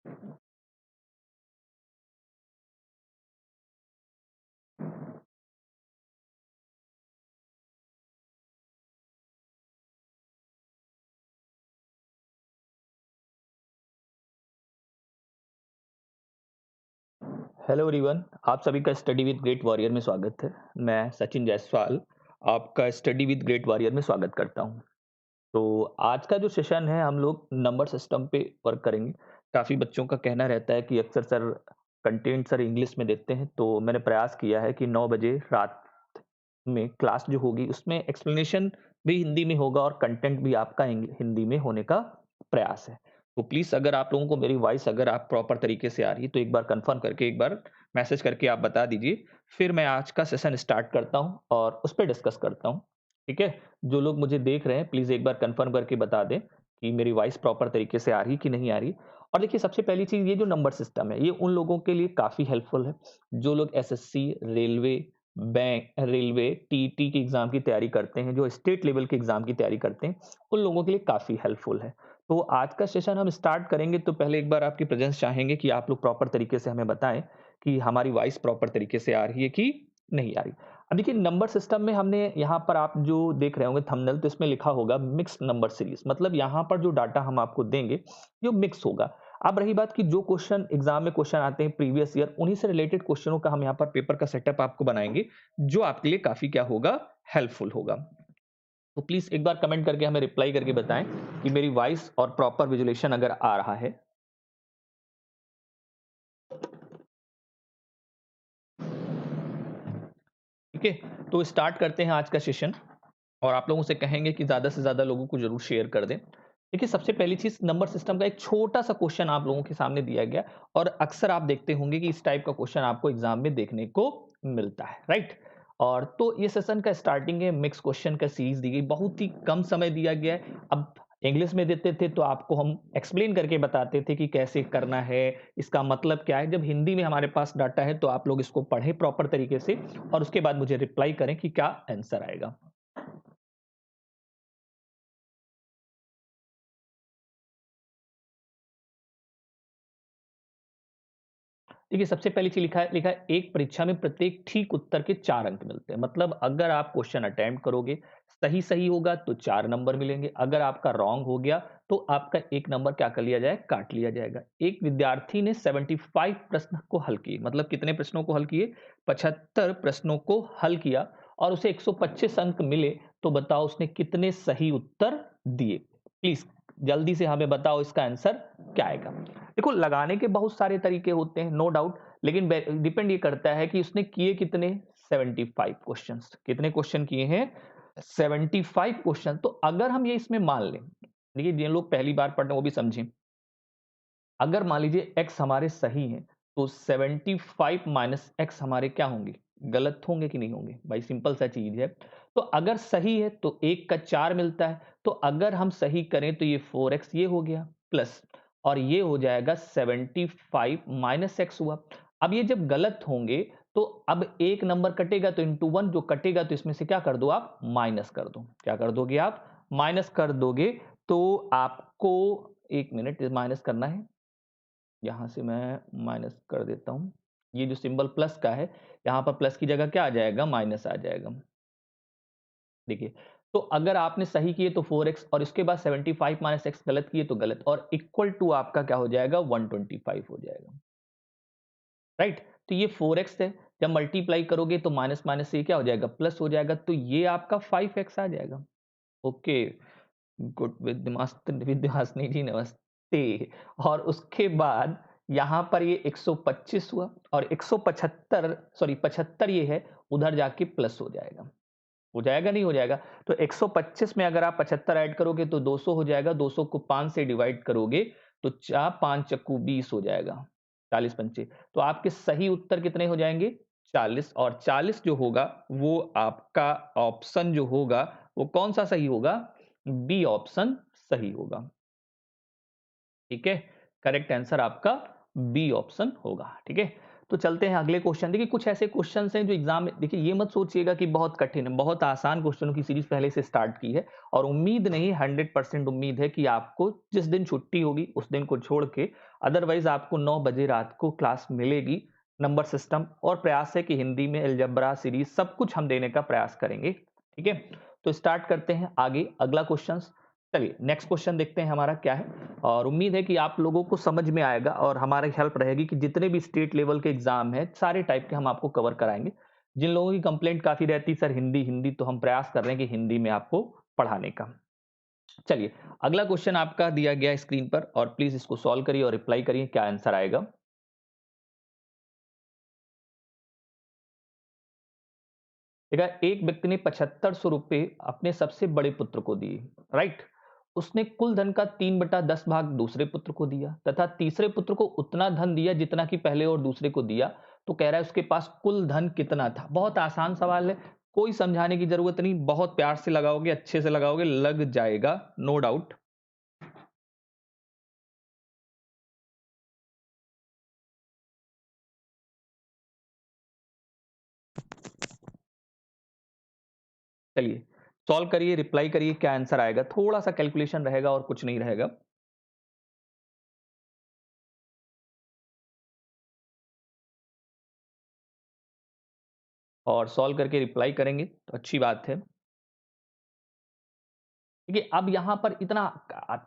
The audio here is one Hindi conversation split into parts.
हेलो एवरीवन, आप सभी का स्टडी विद ग्रेट वॉरियर में स्वागत है। मैं सचिन जायसवाल आपका स्टडी विद ग्रेट वॉरियर में स्वागत करता हूं। तो आज का जो सेशन है हम लोग नंबर सिस्टम पे वर्क करेंगे। काफ़ी बच्चों का कहना रहता है कि अक्सर सर कंटेंट सर इंग्लिश में देते हैं, तो मैंने प्रयास किया है कि 9 बजे रात में क्लास जो होगी उसमें एक्सप्लेनेशन भी हिंदी में होगा और कंटेंट भी आपका हिंदी में होने का प्रयास है। तो प्लीज़ अगर आप लोगों को मेरी वॉइस अगर आप प्रॉपर तरीके से आ रही है तो एक बार कंफर्म करके एक बार मैसेज करके आप बता दीजिए। फिर मैं आज का सेशन स्टार्ट करता हूँ और उस पे डिस्कस करता हूँ। ठीक है? जो लोग मुझे देख रहे हैं प्लीज़ एक बार कंफर्म करके बता दें कि मेरी वॉइस प्रॉपर तरीके से आ रही कि नहीं आ रही। और देखिए सबसे पहली चीज़ ये जो नंबर सिस्टम है ये उन लोगों के लिए काफ़ी हेल्पफुल है जो लोग SSC, railway, bank, railway, TET की एग्ज़ाम की तैयारी करते हैं, जो स्टेट लेवल के एग्ज़ाम की तैयारी करते हैं, उन लोगों के लिए काफ़ी हेल्पफुल है। तो आज का सेशन हम स्टार्ट करेंगे तो पहले एक बार आपकी प्रेज़ेंस चाहेंगे कि आप लोग प्रॉपर तरीके से हमें बताएँ कि हमारी वॉइस प्रॉपर तरीके से आ रही है कि नहीं आ रही। अब देखिए नंबर सिस्टम में हमने यहाँ पर आप जो देख रहे होंगे थंबनेल तो इसमें लिखा होगा मिक्स्ड नंबर सीरीज़, मतलब यहाँ पर जो डाटा हम आपको देंगे, ये मिक्स होगा। अब रही बात कि जो क्वेश्चन एग्जाम में क्वेश्चन आते हैं प्रीवियस ईयर उन्हीं से रिलेटेड क्वेश्चनों का हम यहाँ पर पेपर का सेटअप आपको बनाएंगे जो आपके लिए काफी क्या होगा, हेल्पफुल होगा। तो प्लीज एक बार कमेंट करके हमें रिप्लाई करके बताएं कि मेरी वॉइस और प्रॉपर विजुलेशन अगर आ रहा है। ठीक है, तो स्टार्ट करते हैं आज का सेशन और आप लोगों से कहेंगे कि ज्यादा से ज्यादा लोगों को जरूर शेयर कर दें। देखिए सबसे पहली चीज नंबर सिस्टम का एक छोटा सा क्वेश्चन आप लोगों के सामने दिया गया और अक्सर आप देखते होंगे कि इस टाइप का क्वेश्चन आपको एग्जाम में देखने को मिलता है, राइट। और तो ये सेशन का स्टार्टिंग है, मिक्स क्वेश्चन का सीरीज दी गई, बहुत ही कम समय दिया गया है। अब इंग्लिश में देते थे तो आपको हम एक्सप्लेन करके बताते थे कि कैसे करना है, इसका मतलब क्या है। जब हिंदी में हमारे पास डाटा है तो आप लोग इसको पढ़ें प्रॉपर तरीके से और उसके बाद मुझे रिप्लाई करें कि क्या आंसर आएगा। देखिए सबसे पहली चीज लिखा है एक परीक्षा में प्रत्येक ठीक उत्तर के 4 अंक मिलते हैं। मतलब अगर आप क्वेश्चन अटेम्प्ट करोगे, सही सही होगा तो 4 नंबर मिलेंगे, अगर आपका रॉन्ग हो गया तो आपका 1 नंबर क्या कर लिया जाए, काट लिया जाएगा। एक विद्यार्थी ने 75 प्रश्न को हल किए, मतलब कितने प्रश्नों को हल किए, 75 प्रश्नों को हल किया और उसे 125 अंक मिले। तो बताओ उसने कितने सही उत्तर दिए। प्लीज जल्दी से हमें बताओ इसका आंसर क्या आएगा। देखो लगाने के बहुत सारे तरीके होते हैं, नो डाउट, लेकिन डिपेंड ये करता है कि उसने किए कितने, 75 क्वेश्चंस। कितने क्वेश्चन किए हैं, 75 क्वेश्चन। तो अगर हम ये इसमें मान लें, देखिए जिन लोग पहली बार पढ़ रहे हैं वो भी समझें, अगर मान लीजिए x हमारे सही हैं तो 75 माइनस एक्स हमारे क्या होंगे, गलत होंगे कि नहीं होंगे। भाई सिंपल सा चीज है। तो अगर सही है तो 1 का 4 मिलता है, तो अगर हम सही करें तो ये 4x ये हो गया प्लस, और ये हो जाएगा 75 माइनस एक्स हुआ। अब ये जब गलत होंगे तो अब एक नंबर कटेगा तो इंटू 1 जो कटेगा तो इसमें से क्या कर दो आप, माइनस कर दो। क्या कर दोगे आप, माइनस कर दोगे। तो आपको एक मिनट माइनस करना है, यहां से मैं माइनस कर देता हूं। ये जो सिंबल प्लस का है, यहां पर प्लस की जगह क्या आ जाएगा, माइनस आ जाएगा। देखिए तो अगर आपने सही किए तो 4x और इसके बाद 75 माइनस एक्स गलत किए तो गलत, और इक्वल टू आपका क्या हो जाएगा, 125 हो जाएगा, राइट। तो ये 4x है, जब मल्टीप्लाई करोगे तो माइनस माइनस से क्या हो जाएगा, प्लस हो जाएगा, तो ये आपका 5x आ जाएगा। ओके, गुड विद्यासिनी जी नमस्ते। और उसके बाद यहाँ पर ये 125 हुआ और 175, सॉरी 75 ये है, उधर जाके प्लस हो जाएगा नहीं हो जाएगा। तो 125 में अगर आप 75 ऐड करोगे तो 200 हो जाएगा, 200 को 5 से डिवाइड करोगे तो 4 5 चक्कू 20 हो जाएगा, 40 पंचे। तो आपके सही उत्तर कितने हो जाएंगे, 40। और 40 जो होगा वो आपका ऑप्शन जो होगा वो कौन सा सही होगा, बी ऑप्शन सही होगा। ठीक है, करेक्ट आंसर आपका बी ऑप्शन होगा। ठीक है, तो चलते हैं अगले क्वेश्चन। देखिए कुछ ऐसे क्वेश्चन हैं जो एग्जाम में, देखिए ये मत सोचिएगा कि बहुत कठिन है, बहुत आसान क्वेश्चनों की सीरीज पहले से स्टार्ट की है और उम्मीद नहीं 100% उम्मीद है कि आपको जिस दिन छुट्टी होगी उस दिन को छोड़ के अदरवाइज आपको 9 बजे रात को क्लास मिलेगी, नंबर सिस्टम, और प्रयास है कि हिंदी में अलजेब्रा सीरीज सब कुछ हम देने का प्रयास करेंगे। ठीक है, तो स्टार्ट करते हैं आगे अगला क्वेश्चन। चलिए नेक्स्ट क्वेश्चन देखते हैं हमारा क्या है, और उम्मीद है कि आप लोगों को समझ में आएगा और हमारी हेल्प रहेगी कि जितने भी स्टेट लेवल के एग्जाम है सारे टाइप के हम आपको कवर कराएंगे। जिन लोगों की कंप्लेंट काफी रहती सर हिंदी हिंदी, तो हम प्रयास कर रहे हैं कि हिंदी में आपको पढ़ाने का। चलिए अगला क्वेश्चन आपका दिया गया स्क्रीन पर और प्लीज इसको सॉल्व करिए और रिप्लाई करिए क्या आंसर आएगा। देखा, एक व्यक्ति ने 7500 रुपए अपने सबसे बड़े पुत्र को दिए, राइट। उसने कुल धन का 3/10 भाग दूसरे पुत्र को दिया तथा तीसरे पुत्र को उतना धन दिया जितना कि पहले और दूसरे को दिया। तो कह रहा है उसके पास कुल धन कितना था। बहुत आसान सवाल है, कोई समझाने की जरूरत नहीं, बहुत प्यार से लगाओगे, अच्छे से लगाओगे, लग जाएगा, नो डाउट। चलिए सॉल्व करिए, रिप्लाई करिए क्या आंसर आएगा। थोड़ा सा कैलकुलेशन रहेगा और कुछ नहीं रहेगा। और सॉल्व करके रिप्लाई करेंगे तो अच्छी बात है। देखिए अब यहां पर इतना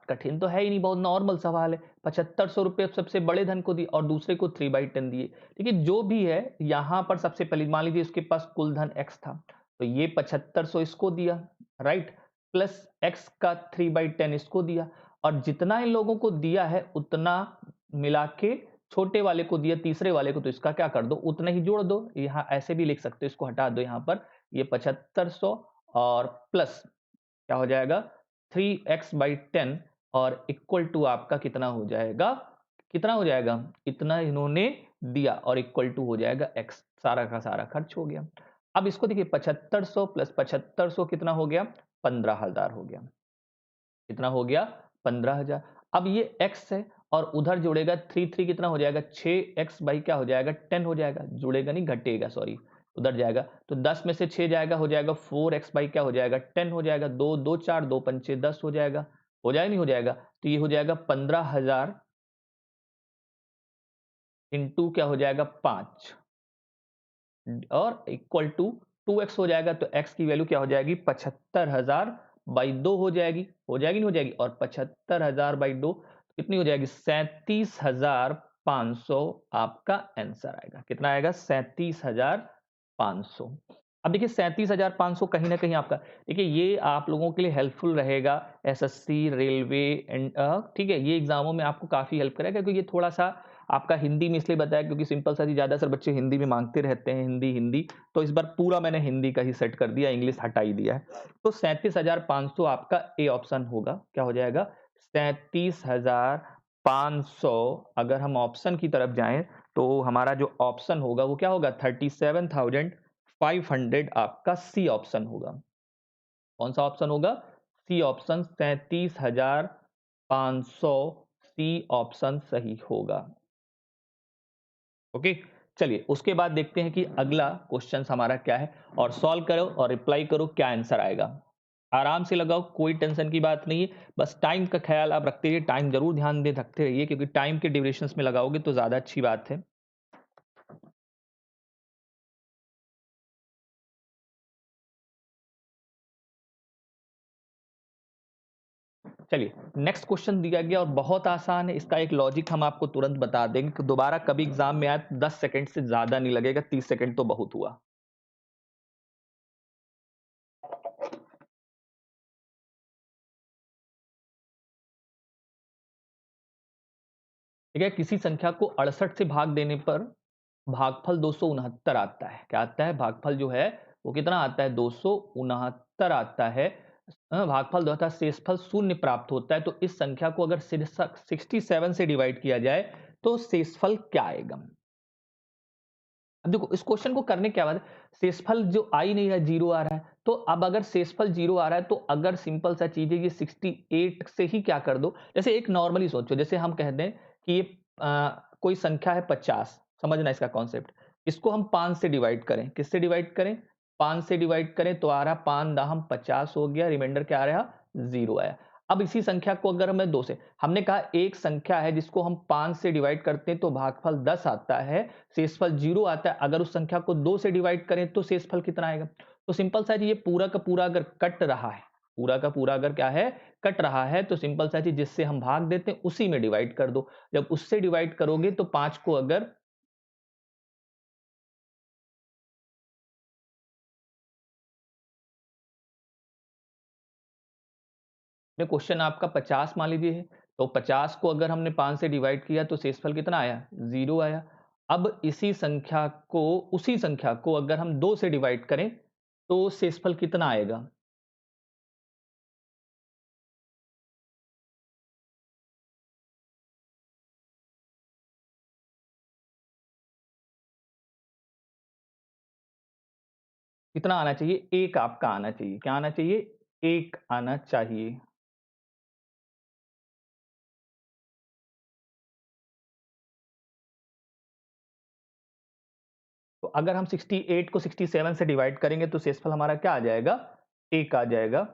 कठिन तो है ही नहीं, बहुत नॉर्मल सवाल है। 7500 रुपए सबसे बड़े धन को दिए और दूसरे को 3/10 दिए। देखिए जो भी है यहां पर सबसे पहले मान लीजिए उसके पास कुल धन x था, तो ये 7500 इसको दिया, राइट, प्लस x का 3/10 इसको दिया, और जितना इन लोगों को दिया है उतना मिला के छोटे वाले को दिया, तीसरे वाले को, तो इसका क्या कर दो, उतना ही जोड़ दो। यहाँ ऐसे भी लिख सकते हो, इसको हटा दो यहाँ पर, ये 7500 और प्लस क्या हो जाएगा 3x/10 और इक्वल टू आपका कितना हो जाएगा, कितना हो जाएगा, इतना इन्होंने दिया और इक्वल टू हो जाएगा x। सारा का सारा खर्च हो गया। अब इसको देखिए 7500 प्लस 7500 कितना हो गया, 15,000 हो गया। कितना हो गया, 15,000। अब ये x है और उधर जुड़ेगा 3 कितना हो जाएगा, 6x बाई क्या हो जाएगा, 10 हो जाएगा, जुड़ेगा नहीं घटेगा, सॉरी उधर जाएगा, तो 10 में से 6 जाएगा, हो जाएगा 4x बाई क्या हो जाएगा, 10 हो जाएगा, 2 2 4 2 पंचे 10 हो जाएगा, हो जाएगा नहीं हो जाएगा, तो ये हो जाएगा 15,000 इंटू क्या हो जाएगा 5 और इक्वल टू 2x हो जाएगा, तो x की वैल्यू क्या हो जाएगी 75,000 बाई 2 हो जाएगी, हो जाएगी नहीं हो जाएगी, और 75,000 बाई 2 कितनी हो जाएगी 37,500 आपका आंसर आएगा। कितना आएगा 37,500। अब देखिए 37,500 कहीं ना कहीं आपका, देखिए ये आप लोगों के लिए हेल्पफुल रहेगा, एसएससी रेलवे एंड ठीक है, ये एग्जामों में आपको काफी हेल्प करेगा, क्योंकि ये थोड़ा सा आपका हिंदी में इसलिए बताया क्योंकि सिंपल सा ज्यादा सर बच्चे हिंदी में मांगते रहते हैं, हिंदी हिंदी, तो इस बार पूरा मैंने हिंदी का ही सेट कर दिया, इंग्लिश हटा ही दिया है। तो 37,500 आपका ए ऑप्शन होगा, क्या हो जाएगा 37,500। अगर हम ऑप्शन की तरफ जाएं तो हमारा जो ऑप्शन होगा वो क्या होगा 37,500 आपका सी ऑप्शन होगा। कौन सा ऑप्शन होगा, सी ऑप्शन, 37,500 सी ऑप्शन सही होगा। ओके, चलिए उसके बाद देखते हैं कि अगला क्वेश्चन हमारा क्या है, और सॉल्व करो और रिप्लाई करो क्या आंसर आएगा। आराम से लगाओ, कोई टेंशन की बात नहीं है, बस टाइम का ख्याल आप रखते रहिए, टाइम जरूर ध्यान दे रखते रहिए, क्योंकि टाइम के ड्यूरेशंस में लगाओगे तो ज्यादा अच्छी बात है। चलिए नेक्स्ट क्वेश्चन दिया गया और बहुत आसान है, इसका एक लॉजिक हम आपको तुरंत बता देंगे कि दोबारा कभी एग्जाम में आए 10 सेकंड से ज्यादा नहीं लगेगा, 30 सेकंड तो बहुत हुआ। ठीक है, किसी संख्या को 68 से भाग देने पर भागफल 269 आता है। क्या आता है, भागफल जो है वो कितना आता है 269 आता है। भागफल तथा शेषफल शून्य प्राप्त होता है, तो इस संख्या को अगर 67 से डिवाइड किया जाए तो शेषफल क्या आएगा। अब देखो इस क्वेश्चन को करने के बाद शेषफल जो आ ही नहीं रहा, जीरो आ रहा है, तो अब अगर शेषफल जीरो आ रहा है तो अगर सिंपल सा चीज है ये 68 से ही क्या कर दो, जैसे एक नॉर्मली सोचो, जैसे हम कहते हैं कि ये कोई संख्या है 50, समझना इसका कॉन्सेप्ट। इसको हम 5 से डिवाइड करें, किससे डिवाइड करें? 5 से डिवाइड करें तो आ रहा 5 दाहम 50 हो गया, रिमाइंडर क्या आ रहा? 0 आया। अब इसी संख्या को अगर मैं 2 से, हमने कहा एक संख्या है जिसको हम 5 से डिवाइड करते हैं तो भागफल 10 आता है, शेषफल 0 आता है। अगर उस संख्या को 2 से डिवाइड करें तो शेषफल कितना आएगा? तो सिंपल सा ये पूरा का पूरा अगर कट रहा है, पूरा का पूरा अगर क्या है, कट रहा है, तो सिंपल सा चीज जिससे हम भाग देते हैं उसी में डिवाइड कर दो। जब उससे डिवाइड करोगे तो 5 को अगर क्वेश्चन आपका 50 मान लीजिए है, तो 50 को अगर हमने 5 से डिवाइड किया तो शेषफल कितना आया? 0 आया। अब उसी संख्या को अगर हम 2 से डिवाइड करें तो शेषफल कितना आएगा? कितना आना चाहिए? 1 आपका आना चाहिए। क्या आना चाहिए? 1 आना चाहिए। तो अगर हम 68 को 67 से डिवाइड करेंगे तो शेषफल हमारा क्या आ जाएगा? 1 आ जाएगा।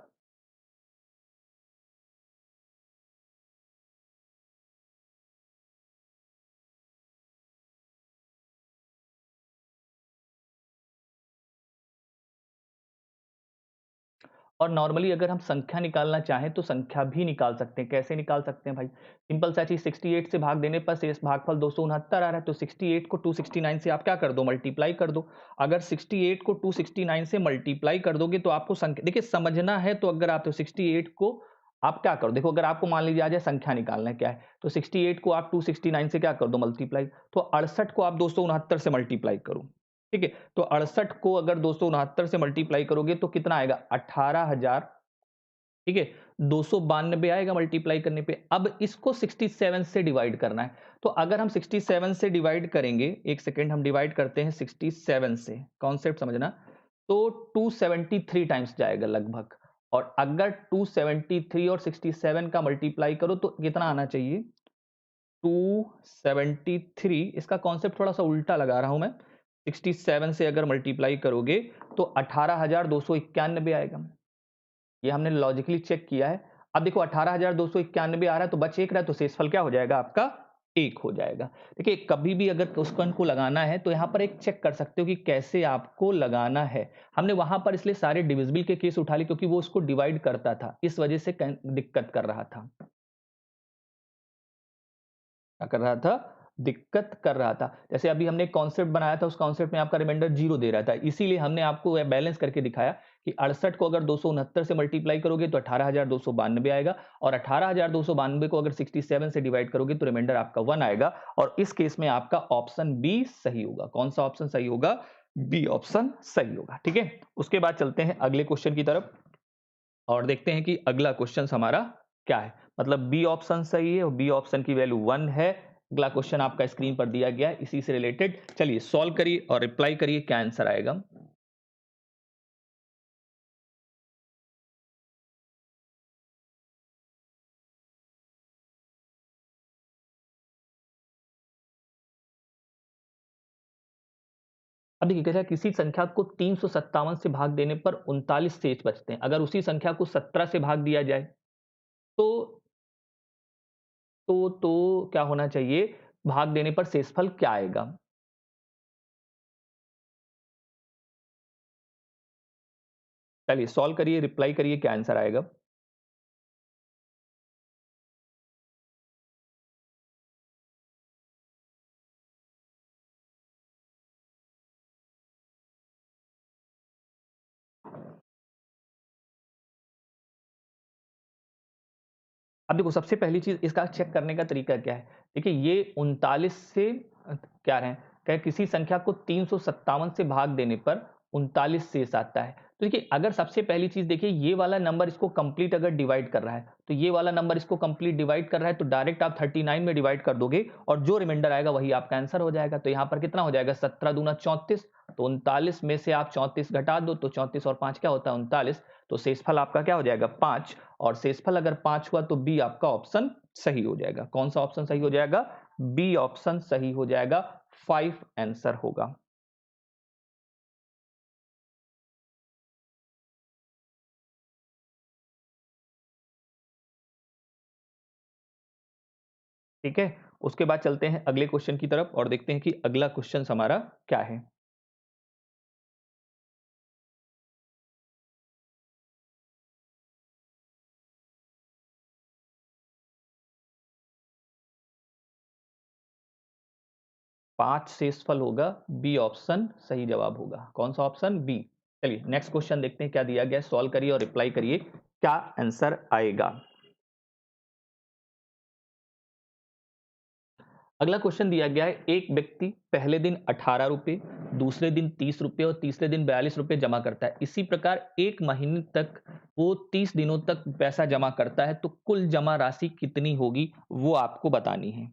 और नॉर्मली अगर हम संख्या निकालना चाहें तो संख्या भी निकाल सकते हैं। कैसे निकाल सकते हैं भाई? सिंपल सा चीज, 68 से भाग देने पर शेष भागफल 269 आ रहा है, तो 68 को 269 से आप क्या कर दो? मल्टीप्लाई कर दो। अगर 68 को 269 से मल्टीप्लाई कर दोगे तो आपको संख्या, देखिए समझना है तो अगर आप 68 को आप क्या करो, देखो अगर आपको मान लीजिए आ जाए संख्या निकालना है क्या है, तो 68 को आप 269 से क्या कर दो? मल्टीप्लाई। तो 68 को आप 269 से मल्टीप्लाई करो, ठीक है? तो 68 को अगर 269 से मल्टीप्लाई करोगे तो कितना आएगा? 18,000, ठीक है? 292 आएगा मल्टीप्लाई करने पे। अब इसको 67 से डिवाइड करना है, तो अगर हम 67 से डिवाइड करेंगे, एक सेकेंड, हम डिवाइड करते हैं 67 से, कॉन्सेप्ट समझना, तो 273 टाइम्स जाएगा लगभग। और अगर 273 और 67 का मल्टीप्लाई करो तो कितना आना चाहिए? 273। इसका कॉन्सेप्ट थोड़ा सा उल्टा लगा रहा हूं मैं। 67 से अगर मल्टीप्लाई करोगे तो 18,291 आएगा। ये हमने लॉजिकली चेक किया है। अब देखो 18,291 आ रहा है तो बच 1 रहा है, तो शेषफल क्या हो जाएगा आपका? 1 हो जाएगा। देखिए कभी भी अगर क्वेश्चन को लगाना है तो यहां पर एक चेक कर सकते हो कि कैसे आपको लगाना है। हमने वहां पर इसलिए सारे डिविजिबल के केस उठा लिए क्योंकि वो उसको डिवाइड करता था, इस वजह से दिक्कत कर रहा था। क्या कर रहा था? दिक्कत कर रहा था। जैसे अभी हमने एक कॉन्सेप्ट बनाया था, उस कॉन्सेप्ट में आपका रिमाइंडर 0 दे रहा था, इसीलिए हमने आपको बैलेंस करके दिखाया कि 68 को अगर 269 से मल्टीप्लाई करोगे तो 18,292 आएगा, और 18,292 को अगर 67 से डिवाइड करोगे तो रिमाइंडर आपका 1 आएगा, और इस केस में आपका ऑप्शन बी सही होगा। कौन सा ऑप्शन सही होगा? बी ऑप्शन सही होगा, ठीक है? उसके बाद चलते हैं अगले क्वेश्चन की तरफ और देखते हैं कि अगला क्वेश्चन हमारा क्या है। मतलब बी ऑप्शन सही है और बी ऑप्शन की वैल्यू 1 है। अगला क्वेश्चन आपका स्क्रीन पर दिया गया है, इसी से रिलेटेड चलिए सॉल्व करिए और रिप्लाई करिए क्या आंसर आएगा। अब देखिए, कहता है किसी संख्या को 357 से भाग देने पर 39 शेष बचते हैं। अगर उसी संख्या को 17 से भाग दिया जाए तो क्या होना चाहिए? भाग देने पर शेषफल क्या आएगा? चलिए सॉल्व करिए, रिप्लाई करिए क्या आंसर आएगा। अब देखो सबसे पहली चीज इसका चेक करने का तरीका क्या है। देखिए ये 39 से क्या रहे हैं, क्या किसी संख्या को 357 से भाग देने पर 39 शेष आता है। तो देखिए अगर सबसे पहली चीज देखिए, ये वाला नंबर इसको कंप्लीट अगर डिवाइड कर रहा है, तो ये वाला नंबर इसको कंप्लीट डिवाइड कर रहा है, तो डायरेक्ट आप 39 में डिवाइड कर दोगे और जो रिमाइंडर आएगा वही आपका आंसर हो जाएगा। तो यहाँ पर कितना हो जाएगा? 17 दूना 34, तो 39 में से आप 34 घटा दो तो 34 और 5 क्या होता है? 39। तो शेषफल आपका क्या हो जाएगा? 5। और शेषफल अगर 5 हुआ तो बी आपका ऑप्शन सही हो जाएगा। कौन सा ऑप्शन सही हो जाएगा? बी ऑप्शन सही हो जाएगा। 5 आंसर होगा। ठीक है, उसके बाद चलते हैं अगले क्वेश्चन की तरफ और देखते हैं कि अगला क्वेश्चन हमारा क्या है। पांच शेषफल होगा, बी ऑप्शन सही जवाब होगा। कौन सा ऑप्शन? बी। चलिए नेक्स्ट क्वेश्चन देखते हैं क्या दिया गया है, सॉल्व करिए और रिप्लाई करिए क्या आंसर आएगा। अगला क्वेश्चन दिया गया है, एक व्यक्ति पहले दिन 18 रुपए, दूसरे दिन 30 रुपए और तीसरे दिन 42 रुपए जमा करता है। इसी प्रकार एक महीने तक वो 30 दिनों तक पैसा जमा करता है, तो कुल जमा राशि कितनी होगी वो आपको बतानी है।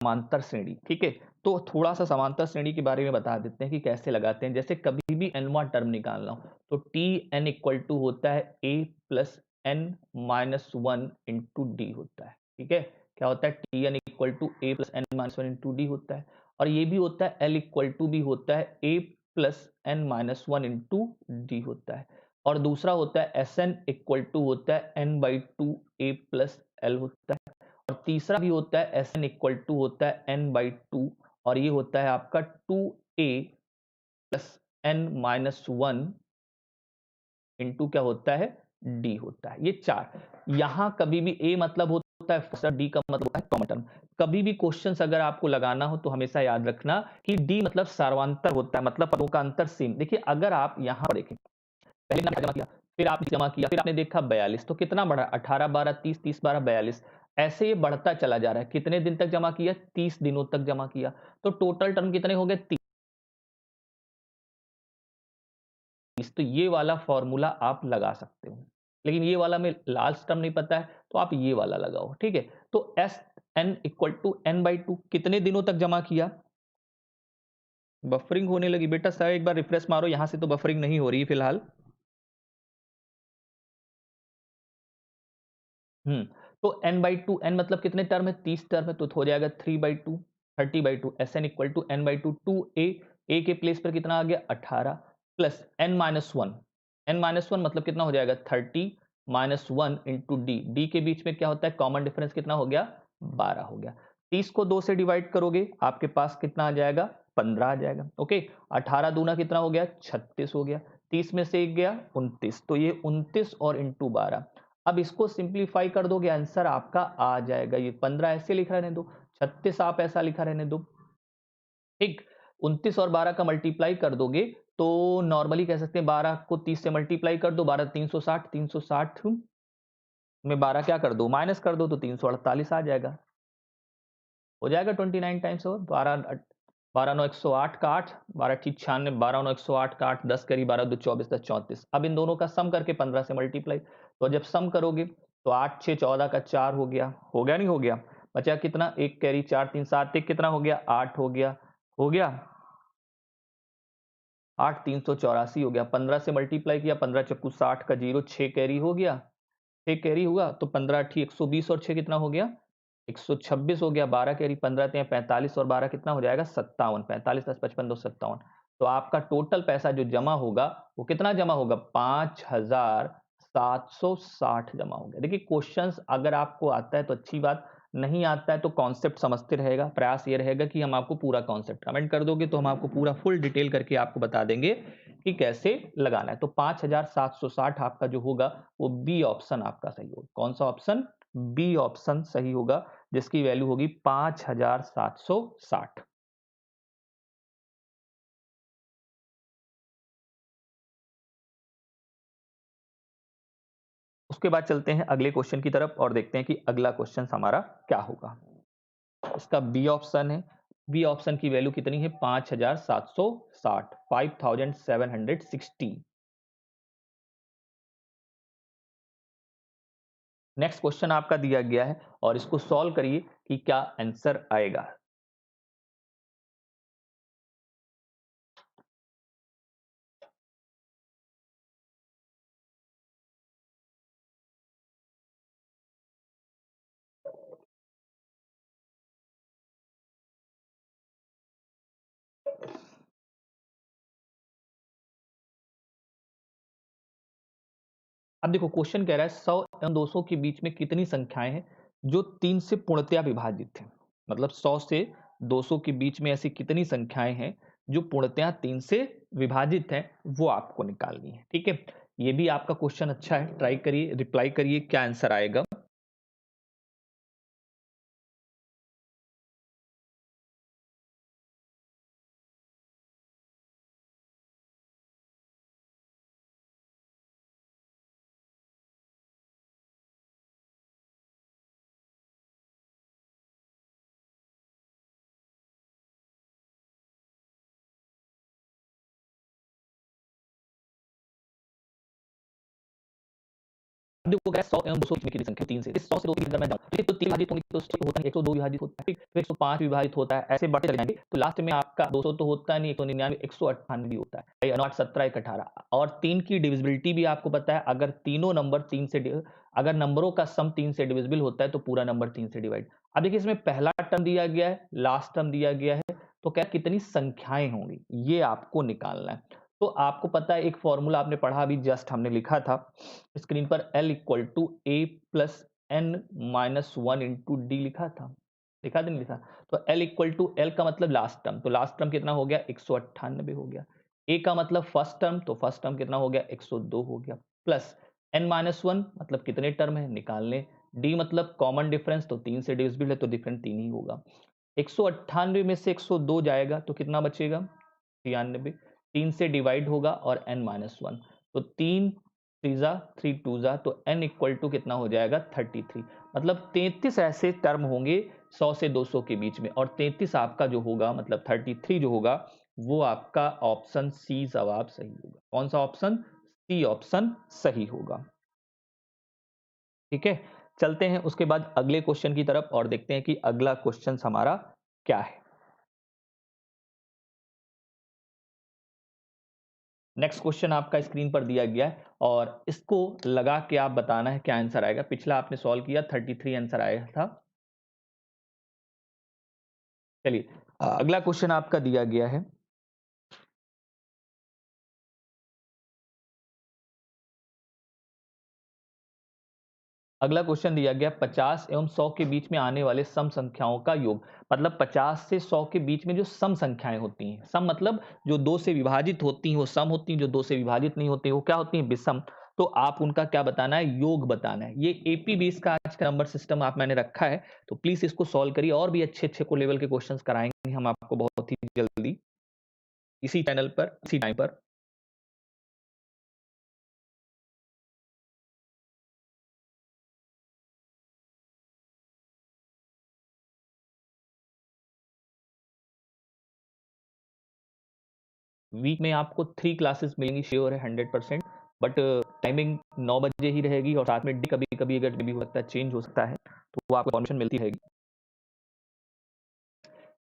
समांतर श्रेणी, ठीक है, तो थोड़ा सा समांतर श्रेणी के बारे में बता देते हैं कि कैसे लगाते हैं। जैसे कभी भी एनवा टर्म निकालना हो तो टी एन इक्वल टू होता है A plus N minus one into D होता है। ठीक है, क्या होता है? T N equal to A plus N minus one into D होता है। और ये भी होता है एल इक्वल टू भी होता है A plus N minus one into D होता है। और दूसरा होता है एस एन इक्वल टू होता है N by two A plus L होता है। और तीसरा भी होता है एस एन इक्वल टू होता है एन बाई टू, और ये होता है आपका two A plus N minus one into क्या होता है? डी होता है। ये चार, यहां कभी भी ए मतलब होता है फर्स्ट, डी का मतलब होता है कॉमन टर्म। कभी भी क्वेश्चन अगर आपको लगाना हो तो हमेशा याद रखना कि डी मतलब सार्वंतर होता है, मतलब पदों का अंतर सेम। देखिए अगर आप यहां पर देखें, पहले आपने जमा किया, फिर आपने जमा किया, फिर आपने देखा 42, तो कितना बढ़ा? 18 12 30, 30 12 42, ऐसे ये बढ़ता चला जा रहा है। कितने दिन तक जमा किया? 30 दिनों तक जमा किया। तो टोटल टर्म कितने हो गए? 30। तो ये वाला फॉर्मूला आप लगा सकते हो, लेकिन ये वाला में लास्ट टर्म नहीं पता है तो आप ये वाला लगाओ। ठीक है, तो S N equal to N by two कितने दिनों तक जमा किया? बफरिंग होने लगी बेटा, सर एक बार रिफ्रेश मारो, यहां से तो बफरिंग नहीं हो रही फिलहाल। हम्म, तो n बाई टू, एन मतलब कितने टर्म है? 30 टर्म है, तो हो जाएगा 3/2, 30/2। S N equal to N by two, two A के प्लेस पर कितना आ गया? 18 plus N minus one, N minus one मतलब कितना हो जाएगा? 30 minus one into D, D के बीच में क्या होता है? कॉमन डिफरेंस कितना हो गया? 12 हो गया। 30 को 2 से डिवाइड करोगे, आपके पास कितना आ जाएगा? 15 आ जाएगा। ओके, 18 दूना कितना हो गया? 36 हो गया। 30 में से एक गया 29, तो ये 29 और इंटू 12। अब इसको सिंप्लीफाई कर दोगे, आंसर आपका आ जाएगा। ये 15 ऐसे लिखा रहने दो, 36 आप ऐसा लिखा रहने दो। ठीक, 29 और 12 का मल्टीप्लाई कर दोगे तो नॉर्मली कह सकते हैं 12 को 30 से मल्टीप्लाई कर दो, 12 360, 360 में 12 क्या कर दो? माइनस कर दो, तो 348 आ जाएगा। हो जाएगा 29 टाइम्स। और 12 12 9 108 का 8, 12 ठीक 96, 12 9 108 का 8, 10 करी 12 2 24, 10 34। अब इन दोनों का सम करके 15 से मल्टीप्लाई, तो जब सम करोगे तो 8 6 14 का 4 हो गया। हो गया नहीं हो गया? बचा कितना? एक कैरी 4 3 7, एक कितना हो गया? 8 हो गया। हो गया 8 384 हो गया। 15 से मल्टीप्लाई किया, 15 चक्कू 60 का जीरो, 6 कैरी हो गया। 6 कैरी हुआ तो 15 अठी 120 और 6 कितना हो गया? 126 हो गया। 12 कैरी 15 ते 45 और 12 कितना हो जाएगा? 57। 45 10 55 2 57। तो आपका टोटल पैसा जो जमा होगा वो कितना जमा होगा? 5760 जमा हो गया। देखिए क्वेश्चंस अगर आपको आता है तो अच्छी बात, नहीं आता है तो कॉन्सेप्ट समझते रहेगा। प्रयास ये रहेगा कि हम आपको पूरा कॉन्सेप्ट, कमेंट कर दोगे तो हम आपको पूरा फुल डिटेल करके आपको बता देंगे कि कैसे लगाना है। तो 5760 आपका जो होगा वो बी ऑप्शन आपका सही होगा। कौन सा ऑप्शन? बी ऑप्शन सही होगा, जिसकी वैल्यू होगी 5760। उसके बाद चलते हैं अगले क्वेश्चन की तरफ और देखते हैं कि अगला क्वेश्चन हमारा क्या होगा। इसका बी ऑप्शन है। बी ऑप्शन की वैल्यू कितनी है? 5760, 5760। नेक्स्ट क्वेश्चन आपका दिया गया है और इसको सॉल्व करिए कि क्या आंसर आएगा। अब देखो क्वेश्चन कह रहा है 100 एवं 200 के बीच में कितनी संख्याएं हैं जो 3 से पूर्णतया विभाजित हैं। मतलब 100 से 200 के बीच में ऐसी कितनी संख्याएं हैं जो पूर्णतया 3 से विभाजित हैं, वो आपको निकालनी है। ठीक है, ये भी आपका क्वेश्चन अच्छा है, ट्राई करिए, रिप्लाई करिए, क्या आंसर आएगा। देखो क्या 100 एवं 200 की कितनी संख्या 3 से 100 से 2 की अगर मैं जाऊं तो ये तो 3 विभाजित होंगे तो 100 होता है, 102 विभाजित होता है, फिर 105 विभाजित होता है, ऐसे बढ़ते चले जाएंगे तो लास्ट में आपका 200 तो होता नहीं, 199 198 भी होता है, 9 8 17 1 18 और 3 की डिविजिबिलिटी भी आपको पता है। अगर तीनों नंबर 3 से अगर नंबरों का सम 3 से डिविजिबल होता है तो पूरा नंबर 3 से डिवाइड। अब देखिए इसमें पहला टर्म दिया गया है, लास्ट टर्म दिया गया है, तो क्या कितनी संख्याएं होंगी ये आपको निकालना है। तो आपको पता है एक फॉर्मूला आपने पढ़ा, अभी जस्ट हमने लिखा था स्क्रीन पर, L equal to A plus N minus one into D लिखा था, लिखा नहीं लिखा? तो L इक्वल टू एल का मतलब लास्ट टर्म, तो लास्ट टर्म कितना हो गया 198 हो गया। ए का मतलब फर्स्ट टर्म, तो फर्स्ट टर्म कितना हो गया 102 हो गया, प्लस एन माइनस वन मतलब कितने टर्म है निकालने, डी मतलब कॉमन डिफरेंस, तो 3 से डिविजिबल है तो डिफरेंस 3 ही होगा। 198 में से 102 जाएगा तो कितना बचेगा 93, 3 से डिवाइड होगा और n माइनस वन, तो 3 3 3 2 तो n इक्वल टू कितना हो जाएगा 33। मतलब 33 ऐसे टर्म होंगे 100 से 200 के बीच में, और 33 आपका जो होगा मतलब 33 जो होगा वो आपका ऑप्शन सी जवाब सही होगा। कौन सा ऑप्शन? सी ऑप्शन सही होगा। ठीक है, चलते हैं उसके बाद अगले क्वेश्चन की तरफ और देखते हैं कि अगला क्वेश्चन हमारा क्या है। नेक्स्ट क्वेश्चन आपका स्क्रीन पर दिया गया है और इसको लगा के आप बताना है क्या आंसर आएगा। पिछला आपने सॉल्व किया 33 आंसर आया था। चलिए अगला क्वेश्चन आपका दिया गया है। अगला क्वेश्चन दिया गया 50 एवं 100 के बीच में आने वाले सम संख्याओं का योग। मतलब 50 से 100 के बीच में जो सम संख्याएं होती हैं, सम मतलब जो दो से विभाजित होती हैं वो सम होती हैं, जो दो से विभाजित नहीं होती वो क्या होती हैं विषम। तो आप उनका क्या बताना है, योग बताना है। ये एपी 20 का आज का नंबर सिस्टम आप मैंने रखा है, तो प्लीज इसको सॉल्व करिए। और भी अच्छे अच्छे को लेवल के क्वेश्चंस कराएंगे हम आपको बहुत ही जल्दी इसी चैनल पर इसी टाइम पर। वीक में आपको 3 क्लासेस मिलेंगी, श्योर है 100%। बट टाइमिंग 9 बजे ही रहेगी और साथ में कभी कभी अगर भी हो सकता है चेंज हो सकता है, तो वो आपको इन्फॉर्मेशन मिलती रहेगी।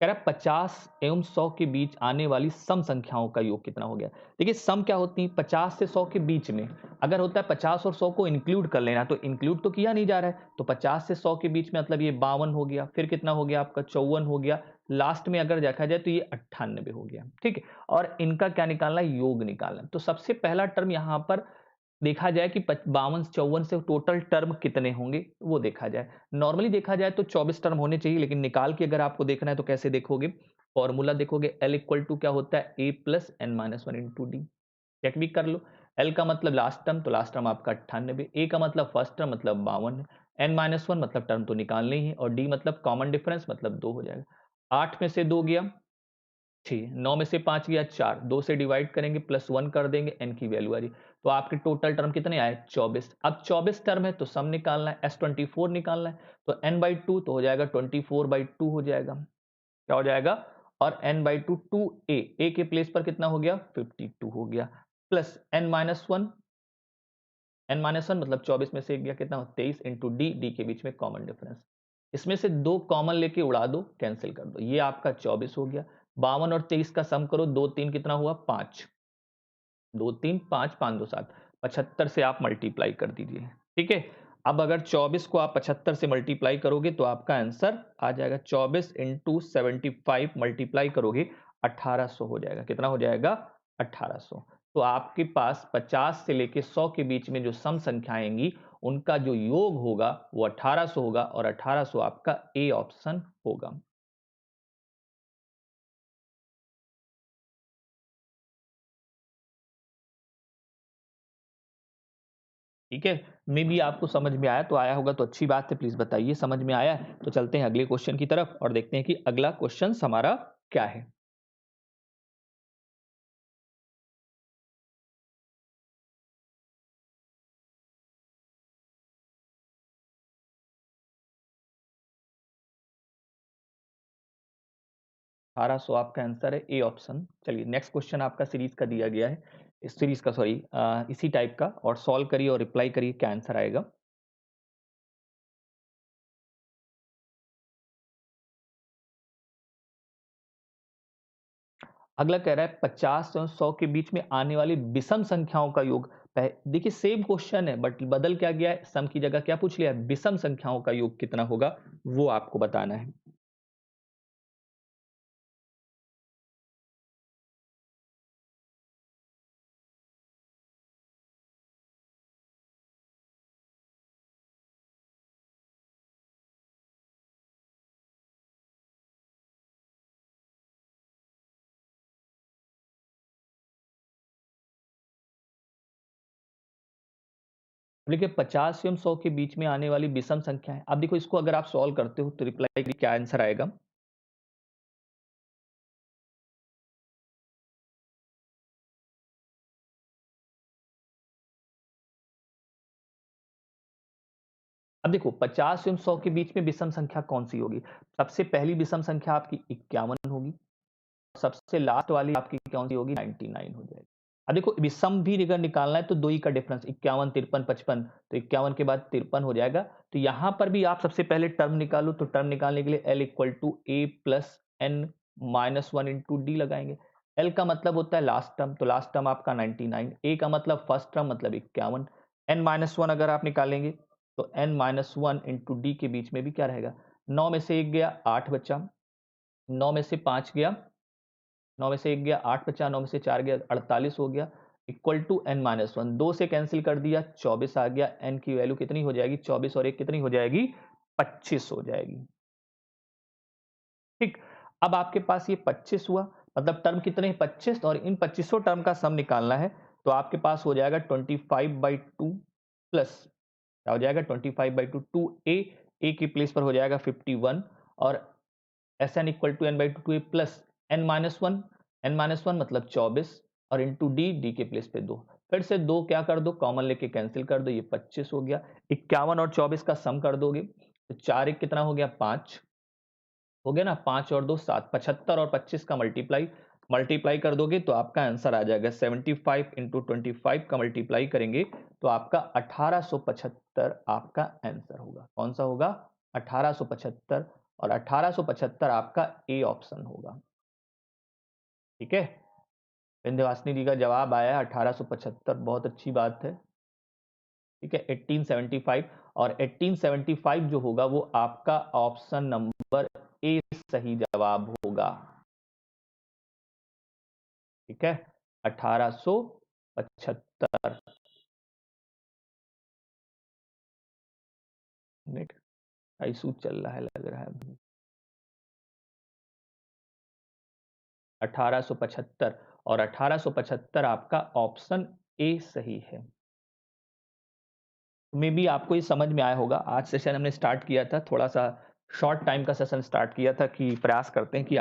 कह रहा है 50 एवं 100 के बीच आने वाली सम संख्याओं का योग कितना हो गया। देखिए सम क्या होती है, 50 से 100 के बीच में अगर होता है 50 और 100 को इंक्लूड कर लेना, तो इंक्लूड तो किया नहीं जा रहा है, तो 50 से 100 के बीच में मतलब ये 52 हो गया, फिर कितना हो गया आपका 54 हो गया, लास्ट में अगर देखा जाए तो ये 98 हो गया। ठीक है, और इनका क्या निकालना है, योग निकालना है। तो सबसे पहला टर्म यहां पर देखा जाए कि 52 54 से टोटल टर्म कितने होंगे वो देखा जाए। नॉर्मली देखा जाए तो 24 टर्म होने चाहिए, लेकिन निकाल के अगर आपको देखना है तो कैसे देखोगे, फॉर्मूला देखोगे, L इक्वल टू क्या होता है a plus N minus one into D. Check भी कर लो, L का मतलब लास्ट टर्म, तो लास्ट टर्म आपका 98, a का मतलब फर्स्ट टर्म मतलब 52 है, एन माइनस वन मतलब टर्म तो निकालने ही है, और डी मतलब कॉमन डिफरेंस मतलब 2 हो जाएगा। 8 में से 2 गया 6, 9 में से 5 गया 4, 2 से डिवाइड करेंगे प्लस 1 कर देंगे, n की वैल्यू आ रही, तो आपके टोटल टर्म कितने आए 24। अब 24 टर्म है तो सम निकालना है, S24 निकालना है, तो n/2 तो हो जाएगा 24/2 हो जाएगा। क्या हो जाएगा, और n/2 2a, a के प्लेस पर कितना हो गया 52 हो गया, प्लस n-1 मतलब 24 में से एक गया कितना 23 इंटू डी, डी के बीच में कॉमन डिफरेंस, इसमें से 2 कॉमन लेके उड़ा दो, कैंसिल कर दो, ये आपका 24 हो गया। 52 और 23 का सम करो, 2 3 कितना हुआ 5, 2 3 5 5 2 7, 75 से आप मल्टीप्लाई कर दीजिए। ठीक है, अब अगर 24 को आप 75 से मल्टीप्लाई करोगे तो आपका आंसर आ जाएगा 24 इंटू 75 मल्टीप्लाई करोगे 1800 हो जाएगा। कितना हो जाएगा 1800। तो आपके पास 50 से लेके 100 के बीच में जो सम संख्याएं आएंगी, उनका जो योग होगा वो 1800 होगा और 1800 आपका ए ऑप्शन होगा। ठीक है, मे बी आपको समझ में आया, तो आया होगा तो अच्छी बात है, प्लीज बताइए समझ में आया है? तो चलते हैं अगले क्वेश्चन की तरफ और देखते हैं कि अगला क्वेश्चन हमारा क्या है। अठारह सौ आपका आंसर है, ए ऑप्शन। चलिए नेक्स्ट क्वेश्चन आपका सीरीज का दिया गया है, इस सीरीज का सॉरी इसी टाइप का, और सॉल्व करिए और रिप्लाई करिए क्या आंसर आएगा। अगला कह रहा है 50 और 100 के बीच में आने वाली विषम संख्याओं का योग। देखिए सेम क्वेश्चन है बट बदल क्या गया है, सम की जगह क्या पूछ लिया है, विषम संख्याओं का योग कितना होगा वो आपको बताना है। देखिए 50 एवं 100 के बीच में आने वाली विषम संख्या है। अब देखो इसको अगर आप सॉल्व करते हो तो रिप्लाई क्या आंसर आएगा। अब देखो 50 एवं 100 के बीच में विषम संख्या कौन सी होगी। सबसे पहली विषम संख्या आपकी 51 होगी, सबसे लास्ट वाली आपकी कौन सी होगी, 99 हो जाएगी। अब देखो विषम भी अगर निकालना है तो दो ही का डिफरेंस, 51 53 55, तो 51 के बाद 53 हो जाएगा। तो यहां पर भी आप सबसे पहले टर्म निकालो, तो टर्म निकालने के लिए L equal to A plus N minus one into D लगाएंगे। एल का मतलब होता है लास्ट टर्म, तो लास्ट टर्म आपका 99, ए का मतलब फर्स्ट टर्म मतलब 51, एन माइनस वन अगर आप निकालेंगे तो N minus one into D के बीच में भी क्या रहेगा, 9 में से एक गया 8 बचा, 9 में से 5 गया, 9 में से एक गया 8 बचा, 9 में से 4 गया 48 हो गया, equal to N minus one, दो से कैंसिल कर दिया 24 आ गया, एन की वैल्यू कितनी हो जाएगी, 24 और एक कितनी हो जाएगी, 25 हो जाएगी। ठीक, अब आपके पास ये 25 हुआ, मतलब टर्म कितने 25, और इन 25 टर्म का सम निकालना है। तो आपके पास हो जाएगा 25/2 प्लस क्या हो जाएगा 25/2, 2a की प्लेस पर हो जाएगा 51, और S N equal to N by two, plus N minus one, N minus one मतलब 24, और इंटू डी, डी के प्लेस पे 2, फिर से 2 क्या कर दो कॉमन लेके कैंसिल कर दो, ये 25 हो गया। 51 और 24 का सम कर दोगे तो 4 एक कितना हो गया 5 हो गया ना, 5 और 2 7, 75 और 25 का मल्टीप्लाई मल्टीप्लाई कर दोगे तो आपका आंसर आ जाएगा 75 इंटू 25 का मल्टीप्लाई करेंगे तो आपका 1875 आपका आंसर होगा। कौन सा होगा, 1875, और 1875 आपका ए ऑप्शन होगा। ठीक है, विंध्यवासिनी जी का जवाब आया 1875, बहुत अच्छी बात है। ठीक है 1875, और 1875 जो होगा वो आपका ऑप्शन नंबर ए सही जवाब होगा। ठीक है 1875। नेट इशू चल रहा है लग रहा है। 1875, और 1875 आपका ऑप्शन ए सही है। मे बी आपको ये समझ में आया होगा। आज सेशन हमने स्टार्ट किया था थोड़ा सा शॉर्ट टाइम का सेशन स्टार्ट किया था कि प्रयास करते हैं कि